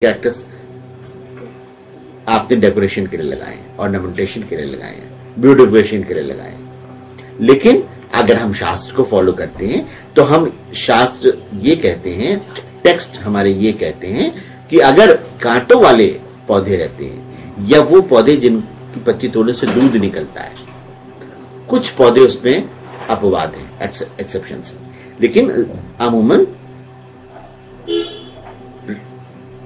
Cactus आपने decoration के लिए लगाए, ऑर्नामेंटेशन के लिए लगाए, ब्यूटिफिकेशन के लिए लगाए। लेकिन अगर हम शास्त्र को फॉलो करते हैं तो हम शास्त्र ये कहते हैं, टेक्स्ट हमारे ये कहते हैं कि अगर कांटों वाले पौधे रहते हैं या वो पौधे जिनकी पत्ती तोड़ने से दूध निकलता है, कुछ पौधे उसमें अपवाद हैं, एक्सेप्शंस हैं, लेकिन अमूमन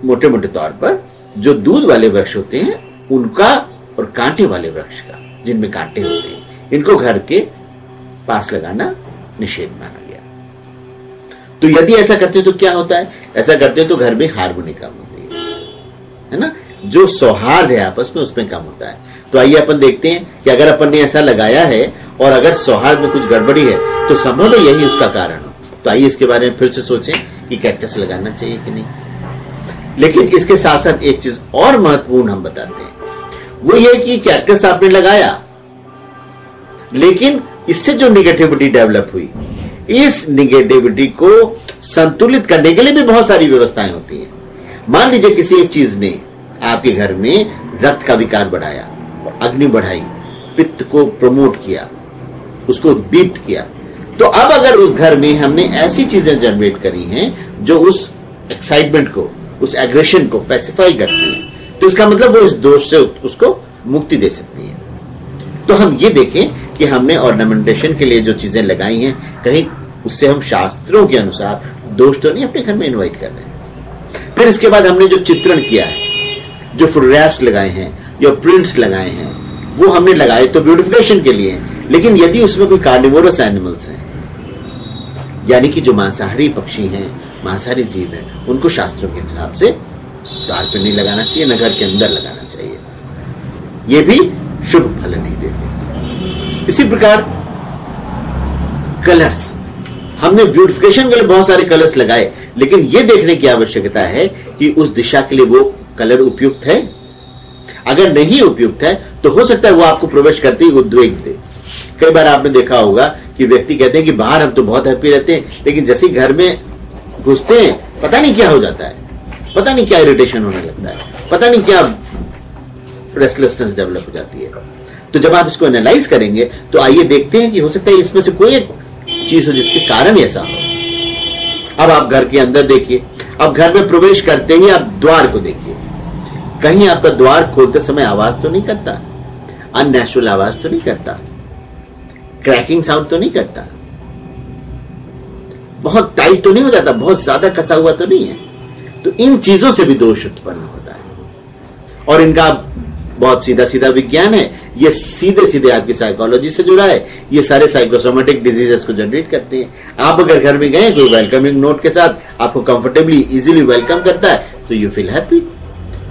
मोटे मोटे तौर पर जो दूध वाले वृक्ष होते हैं उनका और कांटे वाले वृक्ष का, जिनमें कांटे होते हैं, इनको घर के पास लगाना निषेध माना गया। तो यदि ऐसा करते हो तो क्या होता है? ऐसा करते हो तो घर में हार्मोनी कम होती है ना, जो सौहार्द है आपस में उसमें कम होता है। तो आइए अपन देखते हैं कि अगर अपन ने ऐसा लगाया है और अगर सौहार्द में कुछ गड़बड़ी है तो संभव है यही उसका कारण हो। तो आइए इसके बारे में फिर से सोचें कि कैक्टस लगाना चाहिए कि नहीं। लेकिन इसके साथ साथ एक चीज और महत्वपूर्ण हम बताते हैं, वो ये कि कैक्टस आपने लगाया, लेकिन इससे जो निगेटिविटी डेवलप हुई, इस निगेटिविटी को संतुलित करने के लिए भी बहुत सारी व्यवस्थाएं होती हैं। मान लीजिए किसी एक चीज ने आपके घर में रक्त का विकार बढ़ाया, अग्नि बढ़ाई, पित्त को प्रमोट किया, उसको दीप्त किया, तो अब अगर उस घर में हमने ऐसी चीजें जनरेट करी हैं जो उस एक्साइटमेंट को, उस एग्रेशन को पैसिफाई करती है, तो इसका मतलब वो इस दोष से उसको मुक्ति दे सकती है। तो हम ये देखें कि हमने ऑर्नामेंटेशन के लिए जो चीजें लगाई हैं, कहीं उससे हम शास्त्रों के अनुसार दोष तो नहीं अपने घर में इन्वाइट कर रहे हैं। फिर इसके बाद हमने जो चित्रण किया है, जो फोटोग्राफ्स लगाए हैं या प्रिंट्स लगाए हैं, वो हमने लगाए तो ब्यूटिफिकेशन के लिए, लेकिन यदि उसमें कोई कार्निवोरस एनिमल्स हैं, यानी कि जो मांसाहारी पक्षी हैं, मांसाहारी जीव हैं, उनको शास्त्रों के हिसाब से द्वार पर नहीं लगाना चाहिए, न घर के अंदर लगाना चाहिए। ये भी शुभ फल नहीं देते। इसी प्रकार कलर्स, हमने ब्यूटिफिकेशन के लिए बहुत सारे कलर्स लगाए, लेकिन यह देखने की आवश्यकता है कि उस दिशा के लिए वो कलर उपयुक्त है। अगर नहीं उपयुक्त है तो हो सकता है वो आपको प्रवेश करते ही उद्वेग दे। कई बार आपने देखा होगा कि व्यक्ति कहते हैं कि बाहर हम तो बहुत हैप्पी रहते हैं, लेकिन जैसे ही घर में घुसते हैं पता नहीं क्या हो जाता है, पता नहीं क्या इरिटेशन होने लगता है, पता नहीं क्या रेस्टलेसनेस डेवलप हो जाती है। तो जब आप इसको एनालाइज करेंगे तो आइए देखते हैं कि हो सकता है इसमें से कोई एक चीज हो जिसके कारण ऐसा हो। अब आप घर के अंदर देखिए, अब घर में प्रवेश करते ही आप द्वार को देखिए, कहीं आपका द्वार खोलते समय आवाज तो नहीं करता, अननेचुरल आवाज तो नहीं करता, क्रैकिंग साउंड तो नहीं करता, बहुत टाइट तो नहीं हो जाता, बहुत ज्यादा कसा हुआ तो नहीं है। तो इन चीजों से भी दोष उत्पन्न होता है और इनका बहुत सीधा सीधा विज्ञान है, ये सीधे सीधे आपकी साइकोलॉजी से जुड़ा है। ये सारे साइकोसोमेटिक डिजीजेस को जनरेट करते हैं। आप अगर घर में गए कोई वेलकमिंग नोट के साथ आपको कंफर्टेबली इजीली वेलकम करता है तो यू फील हैप्पी।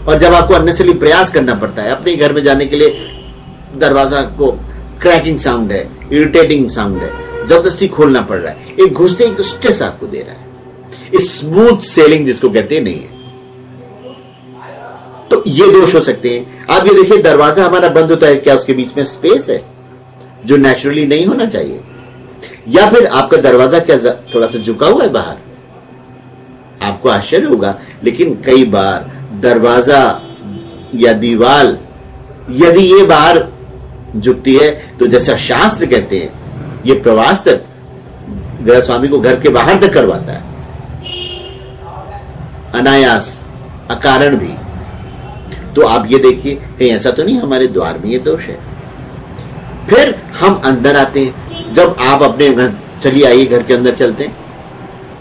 और जब आपको अननेसेसरी प्रयास करना पड़ता है अपने घर में जाने के लिए, दरवाजा को क्रैकिंग साउंड है, इरिटेटिंग साउंड है, जबरदस्ती खोलना पड़ रहा है, एक घुसते ही स्ट्रेस आपको दे रहा है, स्मूथ सेलिंग जिसको कहते हैं नहीं है, तो ये दोष हो सकते हैं। आप ये देखिए दरवाजा हमारा बंद होता है, क्या उसके बीच में स्पेस है जो नेचुरली नहीं होना चाहिए? या फिर आपका दरवाजा क्या थोड़ा सा झुका हुआ है बाहर? आपको आश्चर्य होगा, लेकिन कई बार दरवाजा या दीवार यदि ये बाहर झुकती है तो जैसा शास्त्र कहते हैं ये प्रवास तक गृह स्वामी को घर के बाहर तक करवाता है, अनायास, अकारण भी। तो आप ये देखिए कहीं ऐसा तो नहीं हमारे द्वार में ये दोष है। फिर हम अंदर आते हैं, जब आप अपने घर, चलिए आइए घर के अंदर चलते हैं।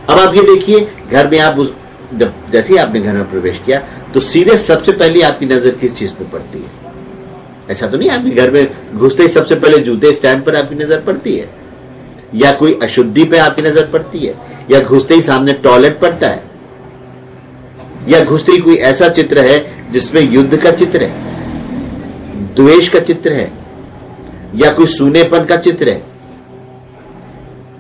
अब आप ये देखिए घर में आप जब जैसे ही आपने घर में प्रवेश किया तो सीधे सबसे पहले आपकी नजर किस चीज पर पड़ती है? ऐसा तो नहीं आपके घर में घुसते ही सबसे पहले जूते स्टैंड पर आपकी नजर पड़ती है, या कोई अशुद्धि पे आपकी नजर पड़ती है, या घुसते ही सामने टॉयलेट पड़ता है, या घुसते ही कोई ऐसा चित्र है जिसमें युद्ध का चित्र है, द्वेष का चित्र है, या कोई सूनेपन का चित्र है,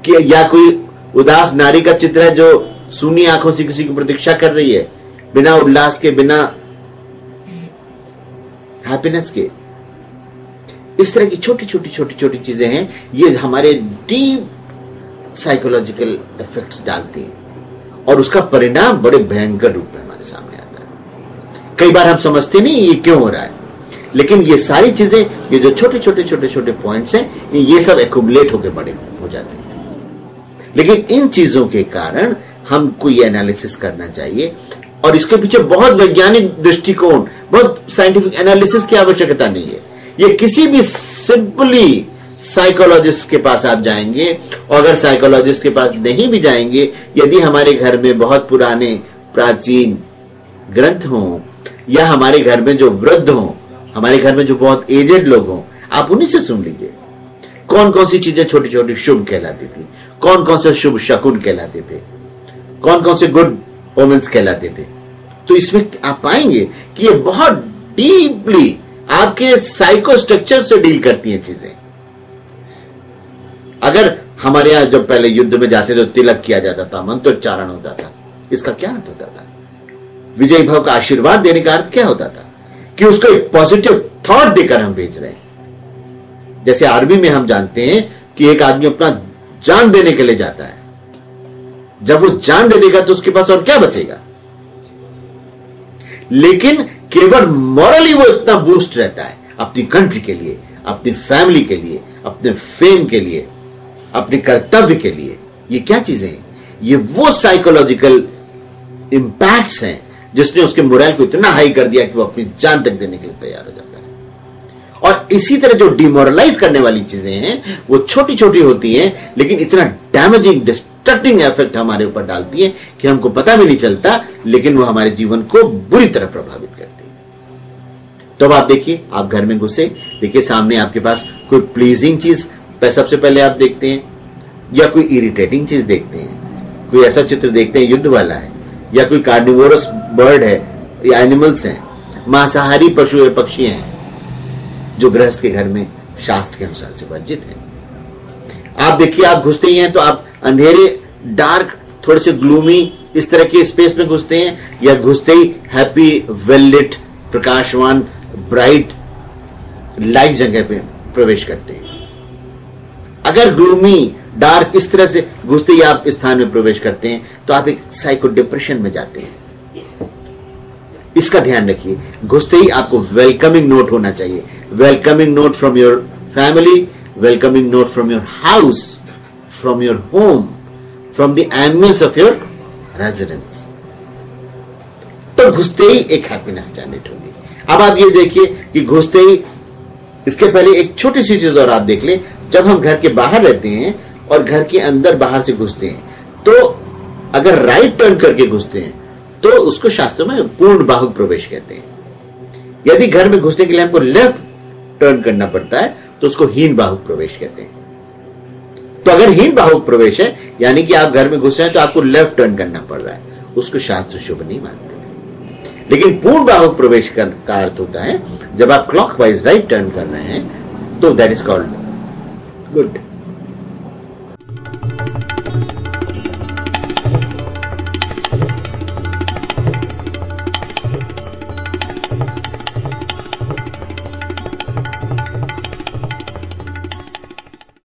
कि या कोई उदास नारी का चित्र है जो सूनी आंखों से किसी की प्रतीक्षा कर रही है, बिना उल्लास के, बिना हैप्पीनेस के। इस तरह की छोटी छोटी चीजें हैं, ये हमारे डीप साइकोलॉजिकल इफेक्ट्स डालती हैं और उसका परिणाम बड़े भयंकर रूप में हमारे सामने आता है। कई बार हम समझते नहीं ये क्यों हो रहा है, लेकिन ये सारी चीजें, ये जो छोटे छोटे छोटे छोटे पॉइंट्स हैं, ये सब एक्यूमुलेट होकर बड़े हो जाते हैं। लेकिन इन चीजों के कारण हमको ये एनालिसिस करना चाहिए, और इसके पीछे बहुत वैज्ञानिक दृष्टिकोण, बहुत साइंटिफिक एनालिसिस की आवश्यकता नहीं है। ये किसी भी सिंपली साइकोलॉजिस्ट के पास आप जाएंगे, और अगर साइकोलॉजिस्ट के पास नहीं भी जाएंगे, यदि हमारे घर में बहुत पुराने प्राचीन ग्रंथ हों, या हमारे घर में जो वृद्ध हों, हमारे घर में जो बहुत एजेड लोग हों, आप उन्हीं से सुन लीजिए कौन कौन सी चीजें छोटी छोटी शुभ कहलाती थी, कौन कौन से शुभ शकुन कहलाते थे, कौन कौन से गुड ओमेंस कहलाते थे। तो इसमें आप पाएंगे कि ये बहुत डीपली आपके साइको स्ट्रक्चर से डील करती हैं चीजें। अगर हमारे यहां जब पहले युद्ध में जाते तो तिलक किया जाता था, मंत्रोच्चारण होता था, इसका क्या अर्थ होता था? विजयी भव का आशीर्वाद देने का अर्थ क्या होता था? कि उसको एक पॉजिटिव थॉट देकर हम भेज रहे हैं। जैसे आर्मी में हम जानते हैं कि एक आदमी अपना जान देने के लिए जाता है, जब वो जान दे देगा तो उसके पास और क्या बचेगा। लेकिन केवल मॉरली वो इतना बूस्ट रहता है अपनी कंट्री के लिए, अपनी फैमिली के लिए, अपने फेम के लिए, अपने कर्तव्य के लिए। ये क्या चीजें हैं? ये वो साइकोलॉजिकल इंपैक्ट्स हैं जिसने उसके मोरल को इतना हाई कर दिया कि वो अपनी जान तक देने के लिए तैयार हो जाता है। और इसी तरह जो डिमोरलाइज करने वाली चीजें हैं वो छोटी छोटी होती हैं, लेकिन इतना डैमेजिंग डिस्ट्रक्टिंग इफेक्ट हमारे ऊपर डालती है कि हमको पता भी नहीं चलता, लेकिन वो हमारे जीवन को बुरी तरह प्रभावित करती है। तो अब आप देखिए, आप घर में घुसे, देखिए सामने आपके पास कोई प्लीजिंग चीज सबसे पहले आप देखते हैं, या कोई इरिटेटिंग चीज देखते हैं, कोई ऐसा चित्र देखते हैं युद्ध वाला है, या कोई कार्निवोरस बर्ड है, या एनिमल्स हैं, मांसाहारी पशु या पक्षी हैं जो गृहस्थ के घर में शास्त्र के अनुसार से वर्जित है। आप देखिए, आप घुसते ही हैं तो आप अंधेरे, डार्क, थोड़े से ग्लूमी इस तरह के स्पेस में घुसते हैं, या घुसते ही हैप्पी, वेल लिट, प्रकाशवान, ब्राइट, लाइट जगह पे प्रवेश करते हैं। अगर ग्लूमी, डार्क इस तरह से घुसते ही आप स्थान में प्रवेश करते हैं तो आप एक साइको डिप्रेशन में जाते हैं। इसका ध्यान रखिए, घुसते ही आपको वेलकमिंग नोट होना चाहिए, welcoming note from your family, welcoming note from your house, from your home, from the ambience of your residence. तो घुसते ही एक हैप्पीनेस जनरेट होगी। अब आप ये देखिए कि घुसते ही, इसके पहले एक छोटी सी चीज और आप देख ले, जब हम घर के बाहर रहते हैं और घर के अंदर बाहर से घुसते हैं, तो अगर राइट टर्न करके घुसते हैं तो उसको शास्त्रों में पूर्ण बाहुक प्रवेश कहते हैं। यदि घर में घुसने के लिए हमको लेफ्ट टर्न करना पड़ता है तो उसको हीन बाहुक प्रवेश कहते हैं। तो अगर हीन बाहुक प्रवेश है, यानी कि आप घर में घुस रहे हैं तो आपको लेफ्ट टर्न करना पड़ रहा है, उसको शास्त्र शुभ नहीं मानते। लेकिन पूर्ण बाहुक प्रवेश का अर्थ होता है जब आप क्लॉकवाइज राइट टर्न कर रहे हैं, तो दैट इज कॉल्ड गुड।